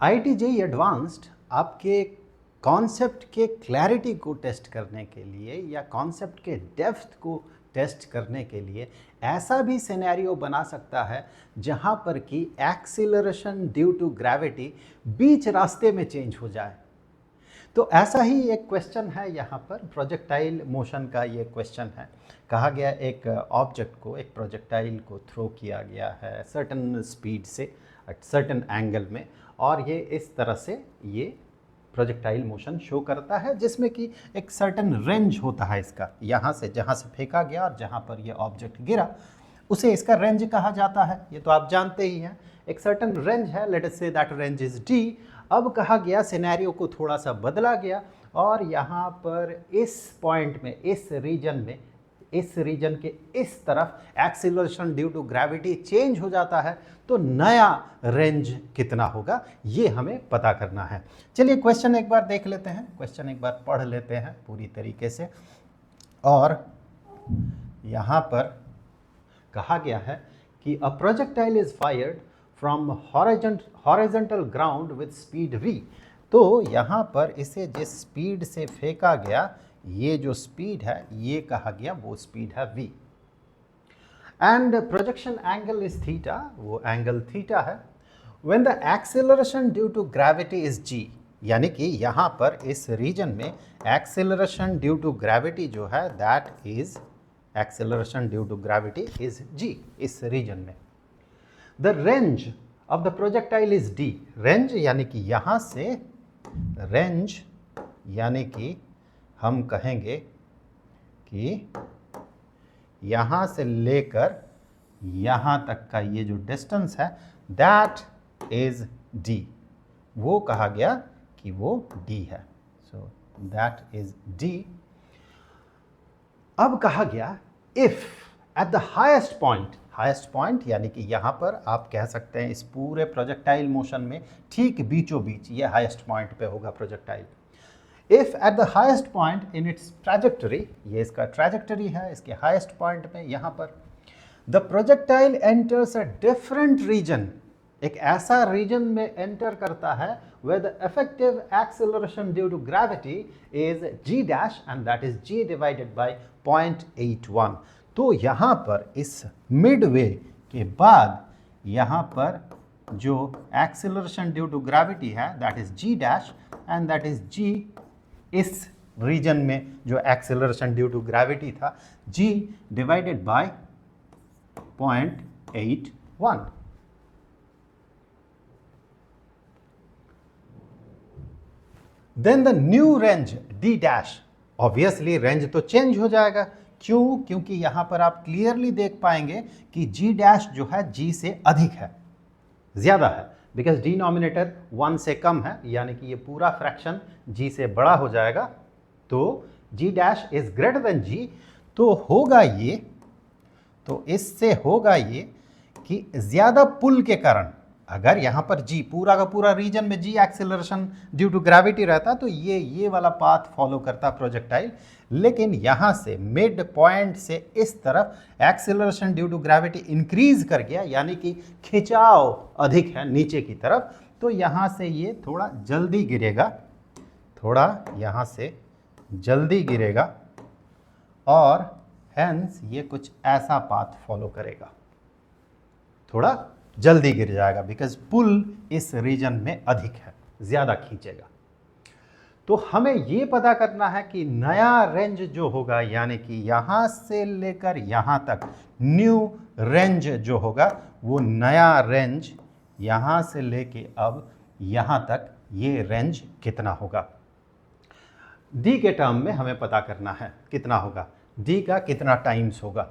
IIT-JEE advanced आपके concept के clarity को टेस्ट करने के लिए या कॉन्सेप्ट के डेप्थ को टेस्ट करने के लिए ऐसा भी सिनेरियो बना सकता है जहां पर कि एक्सीलरेशन ड्यू टू ग्रेविटी बीच रास्ते में चेंज हो जाए। तो ऐसा ही एक क्वेश्चन है यहाँ पर, प्रोजेक्टाइल मोशन का ये क्वेश्चन है। कहा गया एक ऑब्जेक्ट को, एक प्रोजेक्टाइल को थ्रो किया गया है सर्टन स्पीड से एट सर्टन एंगल में, और ये इस तरह से ये प्रोजेक्टाइल मोशन शो करता है जिसमें कि एक सर्टन रेंज होता है इसका, यहाँ से जहाँ से फेंका गया और जहाँ पर ये ऑब्जेक्ट गिरा उसे इसका रेंज कहा जाता है। ये तो आप जानते ही हैं, एक सर्टन रेंज है, let us say that range is D. अब कहा गया सिनेरियो को थोड़ा सा बदला गया और यहाँ पर इस पॉइंट में, इस रीजन में, इस रीजन के इस तरफ acceleration due to gravity change हो जाता है, तो नया रेंज कितना होगा ये हमें पता करना है। चलिए क्वेश्चन एक बार देख लेते हैं, क्वेश्चन एक बार पढ़ लेते हैं पूरी तरीके से। और यहाँ पर कहा गया है कि a projectile is fired from horizontal ground with speed v। तो यहाँ पर इसे जिस स्पीड से फेंका गया, ये जो स्पीड है ये कहा गया वो स्पीड है v, and projection angle is theta, वो एंगल थीटा है। When the acceleration due to gravity is g, यानी कि यहाँ पर इस रीजन में एक्सेलरेशन ड्यू टू ग्रेविटी जो है that is acceleration due to gravity is g इस रीजन में। The range of the projectile is d, range यानी कि यहाँ से, रेंज यानी कि हम कहेंगे कि यहाँ से लेकर यहाँ तक का ये जो डिस्टेंस है दैट इज d, वो कहा गया कि वो d है, सो दैट इज d। अब कहा गया if at the highest point, highest point यानी कि यहाँ पर आप कह सकते हैं इस पूरे प्रोजेक्टाइल मोशन में ठीक बीचों बीच ये हाईएस्ट पॉइंट पे होगा projectile. If at the highest point in its trajectory, ये इसका ट्रैजेक्टरी है, इसके हाईएस्ट पॉइंट पे यहाँ पर the projectile enters a different region, एक ऐसा रीजन में एंटर करता है where the effective acceleration due to gravity is g dash and that is g divided by 0.81। तो यहाँ पर इस मिडवे के बाद यहाँ पर जो एक्सेलरेशन ड्यू टू ग्रेविटी है that is g dash and that is g, इस रीजन में जो एक्सेलरेशन ड्यू टू ग्रेविटी था g divided by 0.81। Then the new range d dash, obviously range तो चेंज हो जाएगा, क्यों? क्योंकि यहां पर आप क्लियरली देख पाएंगे कि g डैश जो है g से अधिक है, ज्यादा है, बिकॉज डिनोमिनेटर 1 से कम है, यानी कि ये पूरा फ्रैक्शन g से बड़ा हो जाएगा, तो g dash is greater than g। तो होगा ये, तो इससे होगा ये कि ज्यादा पुल के कारण, अगर यहाँ पर g पूरा का पूरा रीजन में g acceleration due to gravity रहता तो ये वाला पाथ फॉलो करता प्रोजेक्टाइल, लेकिन यहाँ से मिड पॉइंट से इस तरफ acceleration due to gravity increase कर गया, यानी कि खिंचाव अधिक है नीचे की तरफ, तो यहाँ से ये थोड़ा जल्दी गिरेगा, थोड़ा यहाँ से जल्दी गिरेगा और हेंस ये कुछ ऐसा पाथ फॉलो करेगा, थोड़ा जल्दी गिर जाएगा, बिकॉज पुल इस रीजन में अधिक है, ज़्यादा खींचेगा। तो हमें ये पता करना है कि नया रेंज जो होगा, यानी कि यहाँ से लेकर यहाँ तक न्यू रेंज जो होगा, वो नया रेंज यहाँ से लेके अब यहाँ तक ये रेंज कितना होगा। डी के टर्म में हमें पता करना है कितना होगा, डी का कितना टाइम्स होगा,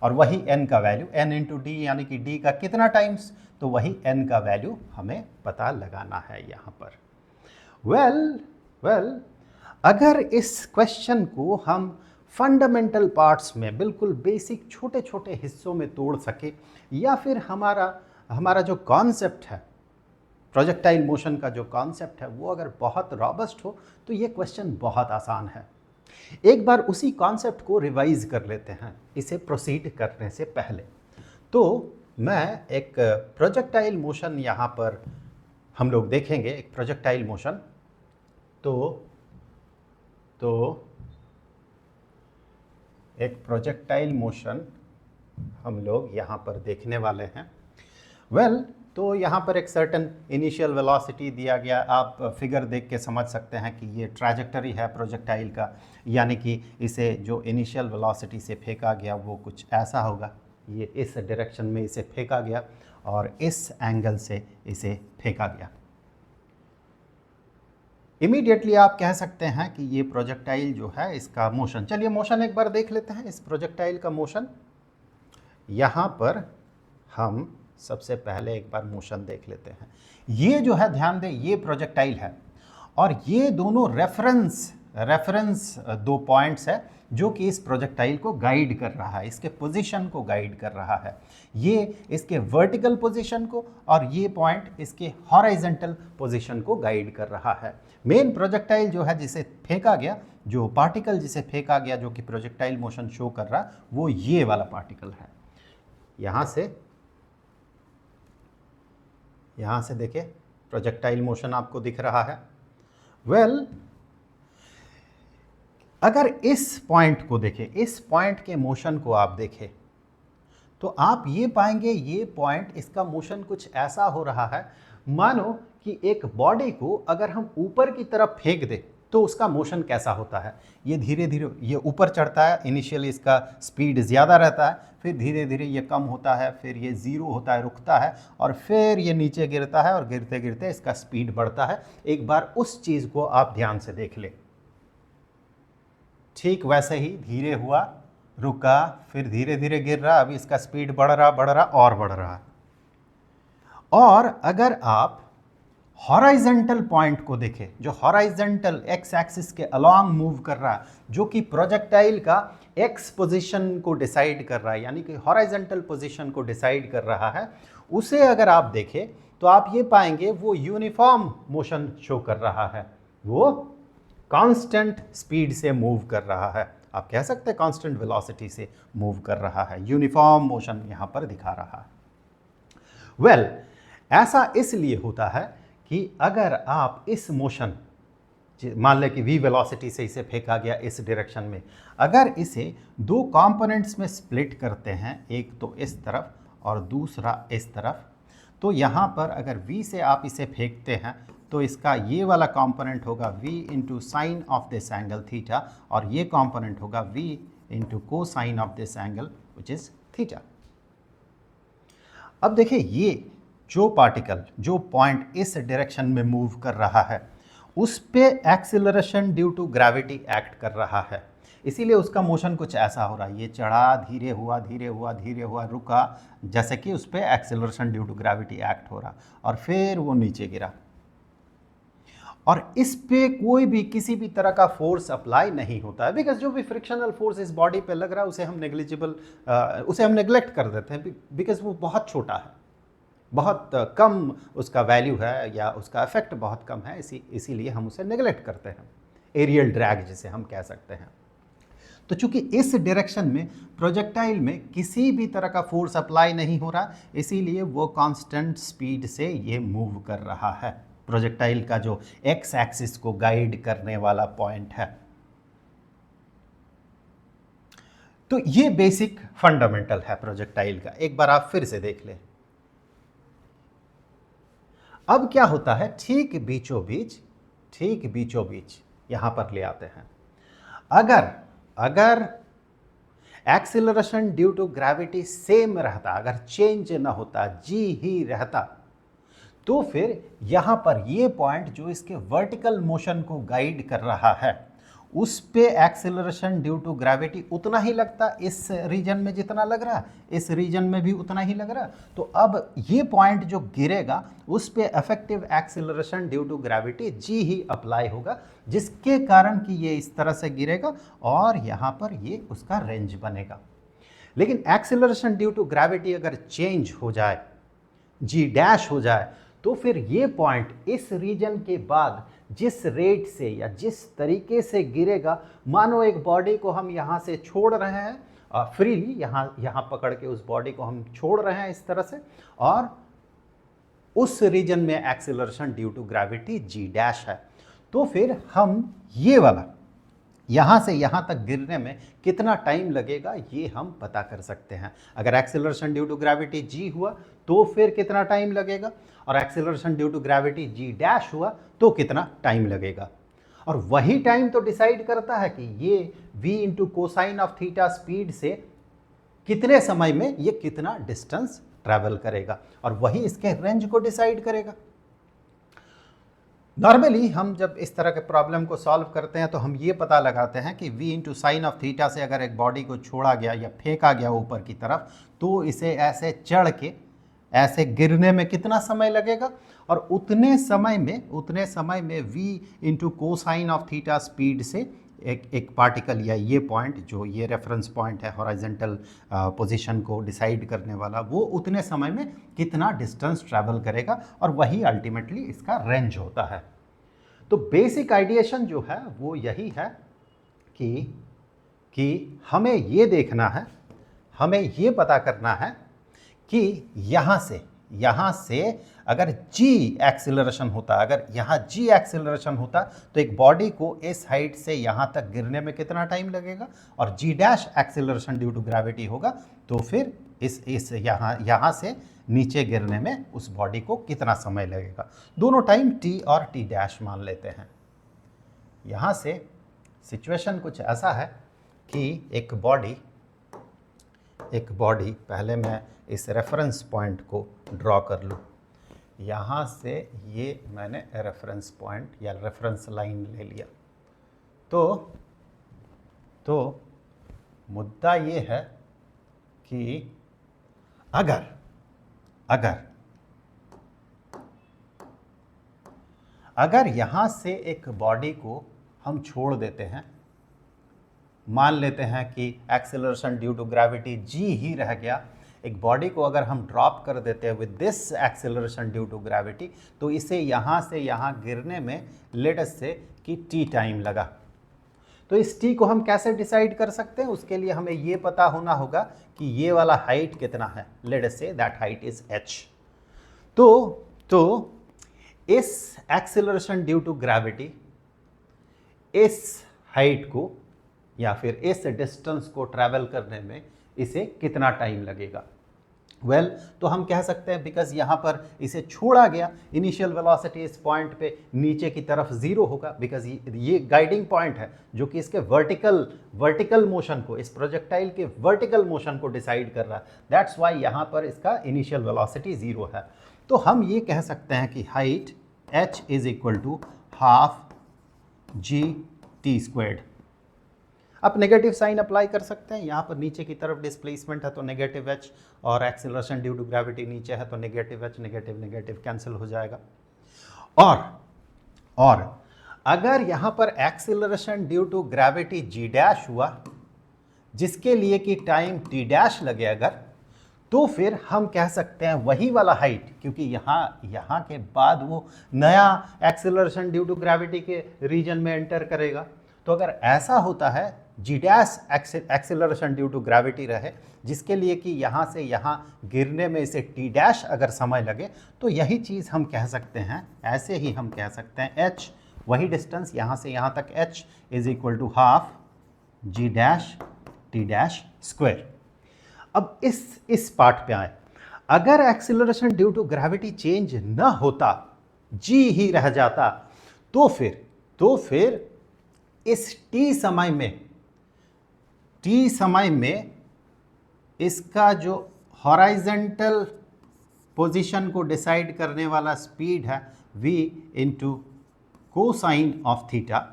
और वही n का वैल्यू, n इंटू डी यानी कि d का कितना टाइम्स, तो वही n का वैल्यू हमें पता लगाना है यहाँ पर। वेल, अगर इस क्वेश्चन को हम फंडामेंटल पार्ट्स में बिल्कुल बेसिक छोटे छोटे हिस्सों में तोड़ सके, या फिर हमारा जो कॉन्सेप्ट है, प्रोजेक्टाइल मोशन का जो कॉन्सेप्ट है, वो अगर बहुत रॉबस्ट हो तो ये क्वेश्चन बहुत आसान है। एक बार उसी कॉन्सेप्ट को रिवाइज कर लेते हैं इसे प्रोसीड करने से पहले। तो मैं एक प्रोजेक्टाइल मोशन यहाँ पर हम लोग देखेंगे एक प्रोजेक्टाइल मोशन। तो एक प्रोजेक्टाइल मोशन हम लोग यहाँ पर देखने वाले हैं। तो यहाँ पर एक सर्टेन इनिशियल वेलोसिटी दिया गया। आप फिगर देख के समझ सकते हैं कि ये ट्रैजेक्टरी है प्रोजेक्टाइल का, यानी कि इसे जो इनिशियल वेलोसिटी से फेंका गया वो कुछ ऐसा होगा। ये इस डायरेक्शन में इसे फेंका गया और इस एंगल से इसे फेंका गया। इमीडिएटली आप कह सकते हैं कि ये प्रोजेक्टाइल जो है इसका मोशन, चलिए मोशन एक बार देख लेते हैं इस प्रोजेक्टाइल का मोशन। यहाँ पर हम सबसे पहले एक बार मोशन देख लेते हैं। ये जो है ध्यान दें, ये प्रोजेक्टाइल है और ये दोनों रेफरेंस दो पॉइंट्स है जो कि इस प्रोजेक्टाइल को गाइड कर रहा है, इसके पोजीशन को गाइड कर रहा है। ये इसके वर्टिकल पोजीशन को और ये पॉइंट इसके हॉरिजॉन्टल पोजीशन को गाइड कर रहा है। मेन प्रोजेक्टाइल जो है जिसे फेंका गया, जो पार्टिकल जिसे फेंका गया जो कि प्रोजेक्टाइल मोशन शो कर रहा, वो ये वाला पार्टिकल है। यहाँ से देखिए प्रोजेक्टाइल मोशन आपको दिख रहा है। अगर इस पॉइंट को देखें, इस पॉइंट के मोशन को आप देखें तो आप ये पाएंगे ये पॉइंट, इसका मोशन कुछ ऐसा हो रहा है मानो कि एक बॉडी को अगर हम ऊपर की तरफ फेंक दें तो उसका मोशन कैसा होता है। ये धीरे धीरे ये ऊपर चढ़ता है, इनिशियली इसका स्पीड ज़्यादा रहता है, फिर धीरे धीरे ये कम होता है, फिर ये ज़ीरो होता है, रुकता है और फिर ये नीचे गिरता है और गिरते गिरते इसका स्पीड बढ़ता है। एक बार उस चीज़ को आप ध्यान से देख लें। ठीक वैसे ही धीरे हुआ, रुका, फिर धीरे धीरे गिर रहा, अभी इसका स्पीड बढ़ रहा और बढ़ रहा। और अगर आप हॉराइजेंटल पॉइंट को देखें, जो हॉराइजेंटल एक्स एक्सिस के अलोंग मूव कर रहा है, जो कि प्रोजेक्टाइल का एक्स पोजीशन को डिसाइड कर रहा है, यानी कि हॉराइजेंटल पोजीशन को डिसाइड कर रहा है, उसे अगर आप देखें तो आप ये पाएंगे वो यूनिफॉर्म मोशन शो कर रहा है, वो कांस्टेंट स्पीड से मूव कर रहा है। आप कह सकते हैं कांस्टेंट वेलोसिटी से मूव कर रहा है, यूनिफॉर्म मोशन यहाँ पर दिखा रहा है। ऐसा इसलिए होता है कि अगर आप इस मोशन, मान लें कि v वेलोसिटी से इसे फेंका गया इस डायरेक्शन में, अगर इसे दो कंपोनेंट्स में स्प्लिट करते हैं, एक तो इस तरफ और दूसरा इस तरफ, तो यहाँ पर अगर v से आप इसे फेंकते हैं तो इसका ये वाला कंपोनेंट होगा v into sine of this angle theta और ये कंपोनेंट होगा v into cosine of this angle which is theta. अब देखिए ये जो पार्टिकल, जो पॉइंट इस डायरेक्शन में मूव कर रहा है, उस पे acceleration due to gravity act कर रहा है, इसीलिए उसका मोशन कुछ ऐसा हो रहा है। ये चढ़ा, धीरे हुआ, धीरे हुआ, धीरे हुआ, रुका, जैसे कि उस पे acceleration due to gravity act हो रहा और फिर वो नीचे गिरा। और इस पे कोई भी किसी भी तरह का फोर्स अप्लाई नहीं होता है, बिकॉज जो भी फ्रिक्शनल फोर्स इस बॉडी पे लग रहा है उसे हम नेग्लेक्ट कर देते हैं, बिकॉज वो बहुत छोटा है, बहुत कम उसका वैल्यू है या उसका इफेक्ट बहुत कम है, इसीलिए हम उसे नेग्लेक्ट करते हैं, एरियल ड्रैग जिसे हम कह सकते हैं। तो चूंकि इस डायरेक्शन में प्रोजेक्टाइल में किसी भी तरह का फोर्स अप्लाई नहीं हो रहा, इसीलिए वो कांस्टेंट स्पीड से ये मूव कर रहा है। प्रोजेक्टाइल का जो एक्स एक्सिस को गाइड करने वाला पॉइंट है। तो ये बेसिक फंडामेंटल है प्रोजेक्टाइल का, एक बार आप फिर से देख लें। अब क्या होता है, ठीक बीचों बीच यहां पर ले आते हैं। अगर acceleration due to gravity same रहता, अगर चेंज ना होता, जी ही रहता, तो फिर यहां पर ये पॉइंट जो इसके वर्टिकल मोशन को गाइड कर रहा है, उस पे एक्सेलरेशन ड्यू टू ग्रेविटी उतना ही लगता, इस रीजन में जितना लग रहा, इस रीजन में भी उतना ही लग रहा। तो अब ये पॉइंट जो गिरेगा उस पे effective acceleration due to gravity g ही अप्लाई होगा, जिसके कारण कि ये इस तरह से गिरेगा और यहाँ पर ये उसका रेंज बनेगा। लेकिन एक्सेलरेशन ड्यू टू ग्रेविटी अगर चेंज हो जाए, जी डैश हो जाए, तो फिर ये पॉइंट इस रीजन के बाद जिस रेट से या जिस तरीके से गिरेगा, मानो एक बॉडी को हम यहाँ से छोड़ रहे हैं फ्रीली, यहाँ पकड़ के उस बॉडी को हम छोड़ रहे हैं इस तरह से, और उस रीजन में acceleration due to gravity g dash है। तो फिर हम ये वाला यहाँ से यहाँ तक गिरने में कितना टाइम लगेगा ये हम पता कर सकते हैं। अगर acceleration due to gravity g हुआ तो फिर कितना टाइम लगेगा, और acceleration due to gravity g dash हुआ तो कितना टाइम लगेगा। और वही टाइम तो डिसाइड करता है कि ये v into cosine of theta speed से कितने समय में ये कितना डिस्टेंस ट्रैवल करेगा, और वही इसके रेंज को डिसाइड करेगा। नॉर्मली हम जब इस तरह के प्रॉब्लम को सॉल्व करते हैं तो हम ये पता लगाते हैं कि v into sine of theta से अगर एक बॉडी को छोड़ा गया या फेंका गया ऊपर की तरफ तो इसे ऐसे चढ़ के ऐसे गिरने में कितना समय लगेगा, और उतने समय में v into cosine of theta speed से एक पार्टिकल या ये पॉइंट जो ये रेफरेंस पॉइंट है हॉरिजॉन्टल पोजीशन को डिसाइड करने वाला, वो उतने समय में कितना डिस्टेंस ट्रैवल करेगा, और वही अल्टीमेटली इसका रेंज होता है। तो बेसिक आइडिएशन जो है वो यही है कि हमें ये देखना है, हमें ये पता करना है कि यहाँ से अगर g एक्सेलरेशन होता, अगर यहाँ g एक्सेलरेशन होता तो एक बॉडी को इस हाइट से यहाँ तक गिरने में कितना टाइम लगेगा, और g dash acceleration due to gravity होगा तो फिर इस यहाँ से नीचे गिरने में उस बॉडी को कितना समय लगेगा। दोनों टाइम t और t डैश मान लेते हैं। यहाँ से सिचुएशन कुछ ऐसा है कि एक बॉडी पहले मैं इस रेफरेंस पॉइंट को ड्रॉ कर लूँ। यहाँ से ये मैंने रेफरेंस पॉइंट या रेफरेंस लाइन ले लिया। तो मुद्दा ये है कि अगर यहाँ से एक बॉडी को हम छोड़ देते हैं, मान लेते हैं कि acceleration due to gravity g ही रह गया, एक बॉडी को अगर हम ड्रॉप कर देते हैं with this acceleration due to gravity, तो इसे यहाँ से यहाँ गिरने में लेट अस से कि t टाइम लगा। तो इस t को हम कैसे डिसाइड कर सकते हैं, उसके लिए हमें ये पता होना होगा कि ये वाला हाइट कितना है। Let us say that height is h। तो इस एक्सेलरेशन ड्यू टू ग्रेविटी, इस हाइट को या फिर इस डिस्टेंस को ट्रैवल करने में इसे कितना टाइम लगेगा। वेल तो हम कह सकते हैं बिकॉज यहाँ पर इसे छोड़ा गया, इनिशियल वेलोसिटी इस पॉइंट पे नीचे की तरफ ज़ीरो होगा, बिकॉज ये गाइडिंग पॉइंट है जो कि इसके वर्टिकल मोशन को, इस प्रोजेक्टाइल के वर्टिकल मोशन को डिसाइड कर रहा है। दैट्स वाई यहाँ पर इसका इनिशियल वेलोसिटी ज़ीरो है। तो हम ये कह सकते हैं कि height h is equal to half g_t²। आप नेगेटिव साइन अप्लाई कर सकते हैं, यहाँ पर नीचे की तरफ डिस्प्लेसमेंट है तो नेगेटिव h, और एक्सेलरेशन ड्यू टू ग्रेविटी नीचे है तो नेगेटिव h, नेगेटिव कैंसिल हो जाएगा। और अगर यहाँ पर acceleration due to gravity g dash हुआ जिसके लिए कि टाइम t डैश लगे अगर, तो फिर हम कह सकते हैं वही वाला हाइट, क्योंकि यहाँ के बाद वो नया एक्सेलरेशन ड्यू टू ग्रेविटी के रीजन में एंटर करेगा। तो अगर ऐसा होता है g dash acceleration due to gravity रहे जिसके लिए कि यहाँ से यहाँ गिरने में इसे टी डैश अगर समय लगे, तो यही चीज़ हम कह सकते हैं, ऐसे ही हम कह सकते हैं h, वही डिस्टेंस यहाँ से यहाँ तक h is equal to half g dash t dash square. अब इस पार्ट पे आए, अगर acceleration due to gravity change न होता, g ही रह जाता, तो फिर इस t समय में इसका जो हॉराइजेंटल पोजीशन को डिसाइड करने वाला स्पीड है v into cosine of theta,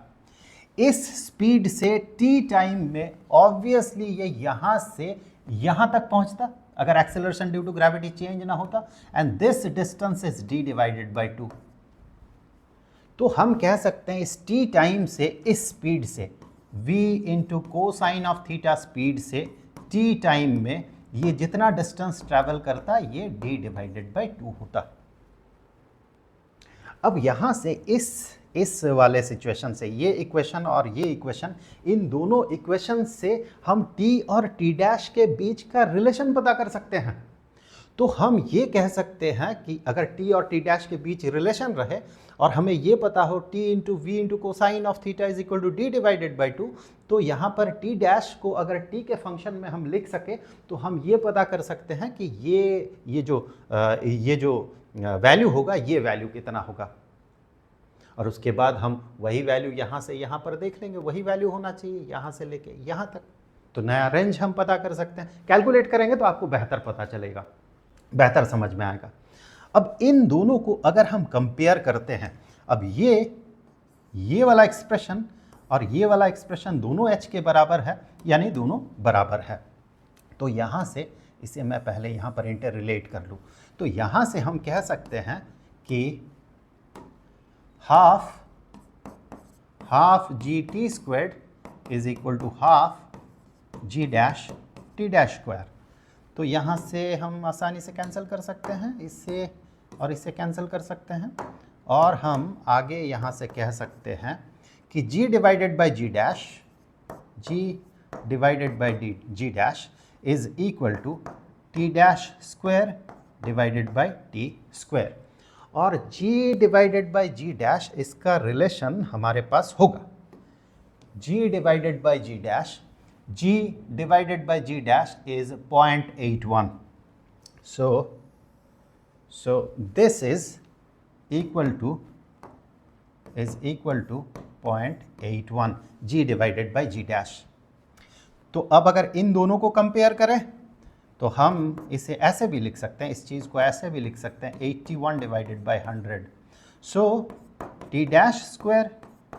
इस स्पीड से t टाइम में ऑब्वियसली ये यहाँ से यहाँ तक पहुँचता अगर acceleration due to gravity change ना होता, and this distance is d divided by 2। तो हम कह सकते हैं इस t टाइम से, इस स्पीड से v into cosine of theta speed से t टाइम में ये जितना डिस्टेंस ट्रैवल करता ये d डिवाइडेड बाई 2 होता। अब यहाँ से इस वाले सिचुएशन से ये इक्वेशन और ये इक्वेशन, इन दोनों इक्वेशन से हम t और t डैश के बीच का रिलेशन पता कर सकते हैं। तो हम ये कह सकते हैं कि अगर टी और टी डैश के बीच रिलेशन रहे और हमें ये पता हो t into v into cosine of theta is equal to d divided by 2, तो यहाँ पर टी डैश को अगर टी के फंक्शन में हम लिख सके तो हम ये पता कर सकते हैं कि ये जो वैल्यू होगा ये वैल्यू कितना होगा, और उसके बाद हम वही वैल्यू यहाँ से यहाँ पर देख लेंगे, वही वैल्यू होना चाहिए यहाँ से लेके यहाँ तक। तो नया रेंज हम पता कर सकते हैं, कैलकुलेट करेंगे तो आपको बेहतर पता चलेगा, बेहतर समझ में आएगा। अब इन दोनों को अगर हम कंपेयर करते हैं, अब ये वाला एक्सप्रेशन और ये वाला एक्सप्रेशन दोनों h के बराबर है, यानी दोनों बराबर है। तो यहाँ से इसे मैं पहले यहाँ पर इंटर रिलेट कर लूँ, तो यहाँ से हम कह सकते हैं कि half g t squared is equal to half g dash t dash square. तो यहाँ से हम आसानी से कैंसिल कर सकते हैं, इससे और इससे कैंसिल कर सकते हैं, और हम आगे यहाँ से कह सकते हैं कि g divided by g dash, g divided by g dash is equal to t dash square divided by t square, और g divided by g dash इसका रिलेशन हमारे पास होगा g divided by g dash, g divided by g dash is 0.81. So this is equal to 0.81 g divided by g dash. तो अब अगर इन दोनों को कंपेयर करें तो हम इसे ऐसे भी लिख सकते हैं, इस चीज़ को ऐसे भी लिख सकते हैं 81 divided by 100. So t dash square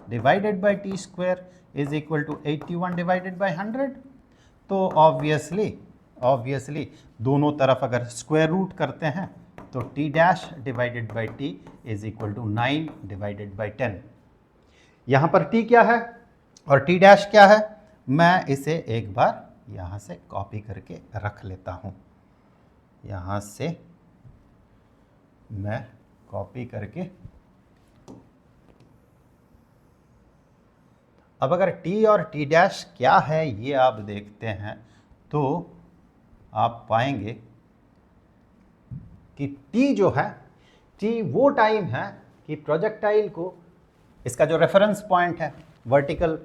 divided by t square is equal to 81 divided by 100. तो ऑब्वियसली दोनों तरफ अगर स्क्वायर रूट करते हैं तो t dash divided by t is equal to 9 divided by 10. यहाँ पर टी क्या है और टी डैश क्या है, मैं इसे एक बार यहाँ से कॉपी करके रख लेता हूँ, यहाँ से मैं कॉपी करके, अब अगर t और t डैश क्या है ये आप देखते हैं तो आप पाएंगे कि t जो है, t वो टाइम है कि प्रोजेक्टाइल को, इसका जो रेफरेंस पॉइंट है वर्टिकल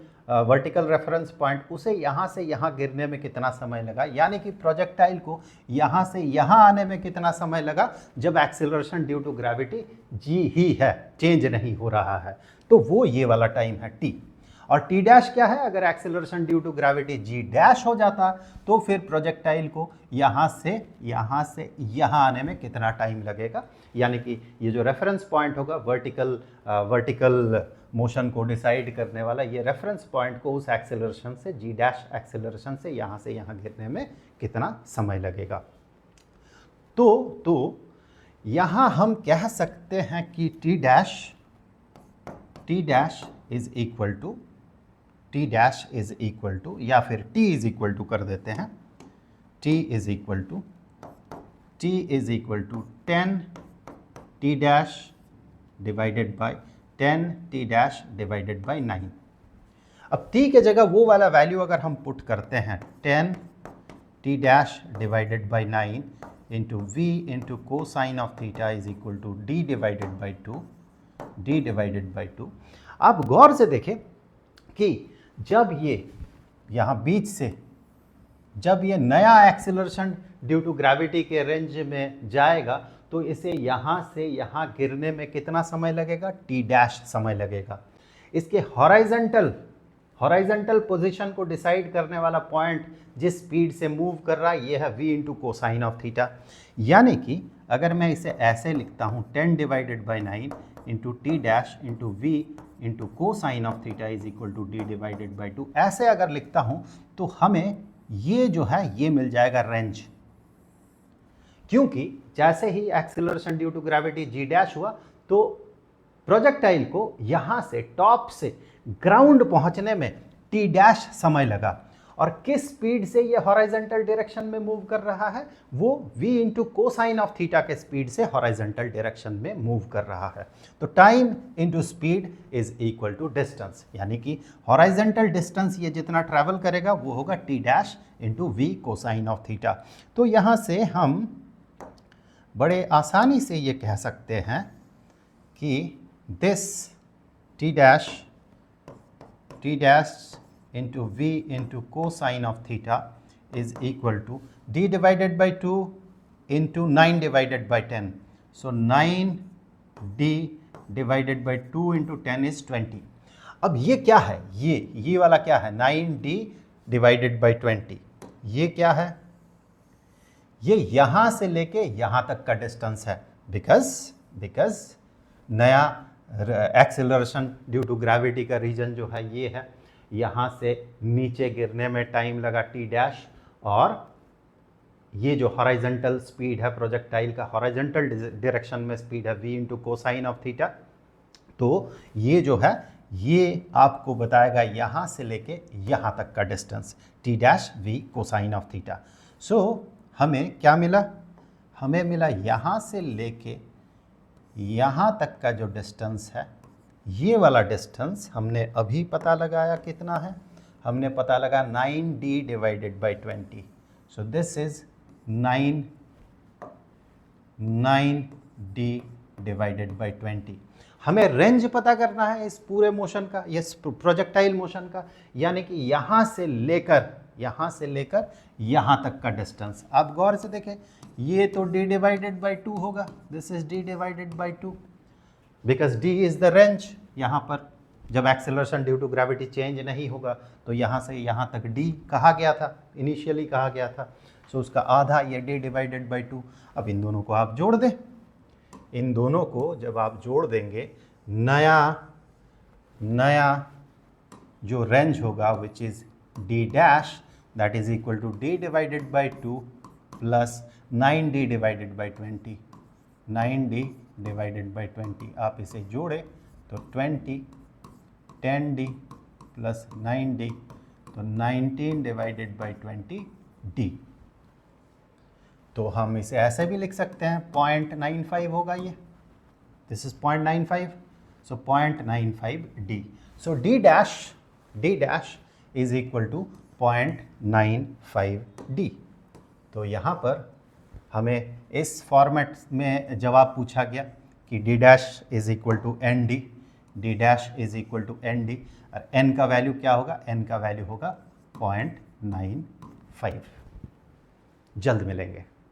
रेफरेंस पॉइंट, उसे यहाँ से यहाँ गिरने में कितना समय लगा, यानी कि प्रोजेक्टाइल को यहाँ से यहाँ आने में कितना समय लगा जब acceleration due to gravity g ही है, चेंज नहीं हो रहा है, तो वो ये वाला टाइम है t. और टी डैश क्या है, अगर acceleration due to gravity g dash हो जाता तो फिर प्रोजेक्टाइल को यहाँ से यहाँ आने में कितना टाइम लगेगा, यानी कि ये जो रेफरेंस पॉइंट होगा वर्टिकल मोशन को डिसाइड करने वाला, ये रेफरेंस पॉइंट को उस एक्सेलरेशन से जी डैश एक्सेलरेशन से यहाँ गिरने में कितना समय लगेगा। तो यहाँ हम कह सकते हैं कि t dash is equal to या फिर t इज इक्वल टू कर देते हैं, t is equal to 10 t dash divided by 10 t dash divided by 9. अब t के जगह वो वाला वैल्यू अगर हम पुट करते हैं 10 t dash divided by 9 into v into cosine of theta is equal to d divided by 2. आप गौर से देखें कि जब ये यहाँ बीच से जब ये नया एक्सेलरेशन ड्यू टू ग्रेविटी के रेंज में जाएगा तो इसे यहाँ से यहाँ गिरने में कितना समय लगेगा, टी डैश समय लगेगा. इसके हॉराइजेंटल पोजीशन को डिसाइड करने वाला पॉइंट जिस स्पीड से मूव कर रहा है ये है v into cosine of theta, यानी कि अगर मैं इसे ऐसे लिखता हूँ 10 divided by 9 into t dash into v into cosine of theta is equal to d divided by 2, ऐसे अगर लिखता हूँ तो हमें ये जो है ये मिल जाएगा रेंज, क्योंकि जैसे ही acceleration due to gravity g dash हुआ तो प्रोजेक्टाइल को यहाँ से टॉप से ग्राउंड पहुँचने में टी डैश समय लगा, और किस स्पीड से ये हॉराइजेंटल डायरेक्शन में मूव कर रहा है, वो v into cosine of theta के स्पीड से हॉराइजेंटल डायरेक्शन में मूव कर रहा है. तो time into speed is equal to distance, यानी कि हॉराइजेंटल डिस्टेंस ये जितना ट्रैवल करेगा वो होगा t dash into v cosine of theta. तो यहाँ से हम बड़े आसानी से ये कह सकते हैं कि this t dash into v into cosine of theta is equal to d divided by 2 into 9 divided by 10. So 9d divided by 2 into 10 is 20. अब ये क्या है, ये वाला क्या है, 9d डिवाइडेड बाई 20. ये क्या है, ये यहां से लेके यहां तक का डिस्टेंस है. बिकॉज नया एक्सेलरेशन ड्यू टू ग्रेविटी का रीजन जो है ये है, यहां से नीचे गिरने में टाइम लगा t डैश, और ये जो हॉरिजॉन्टल स्पीड है प्रोजेक्टाइल का, हॉरिजॉन्टल डायरेक्शन में स्पीड है v into cosine of theta. तो ये जो है ये आपको बताएगा यहाँ से लेके यहाँ तक का distance t dash v cosine of theta. So हमें क्या मिला, हमें मिला यहाँ से लेके यहाँ तक का जो डिस्टेंस है, ये वाला डिस्टेंस हमने अभी पता लगाया कितना है, हमने पता लगा 9d divided by 20. So this is 9d divided by 20. हमें रेंज पता करना है इस पूरे मोशन का, इस प्रोजेक्टाइल मोशन का, यानी कि यहाँ से लेकर यहाँ तक का डिस्टेंस. आप गौर से देखें, ये तो d डिवाइडेड बाई 2 होगा, this is d divided by 2, because d is the range. यहाँ पर जब acceleration due to gravity change नहीं होगा तो यहाँ से यहाँ तक d कहा गया था, इनिशियली कहा गया था. सो उसका आधा ये d डिवाइडेड बाई 2. अब इन दोनों को आप जोड़ दें, इन दोनों को जब आप जोड़ देंगे, नया जो रेंज होगा which is d dash, that is equal to d divided by 2 plus 9d divided by 20. 9d divided by 20 आप इसे जोड़े तो 20, 10d प्लस 9d, तो 19 डिवाइडेड बाई 20d. तो हम इसे ऐसे भी लिख सकते हैं, 0.95 होगा ये, this is 0.95. So 0.95d. So d dash is equal to 0.95d. तो यहाँ पर हमें इस फॉर्मेट में जवाब पूछा गया कि d dash is equal to nd, d dash is equal to nd, और n का वैल्यू क्या होगा, n का वैल्यू होगा 0.95. जल्द मिलेंगे.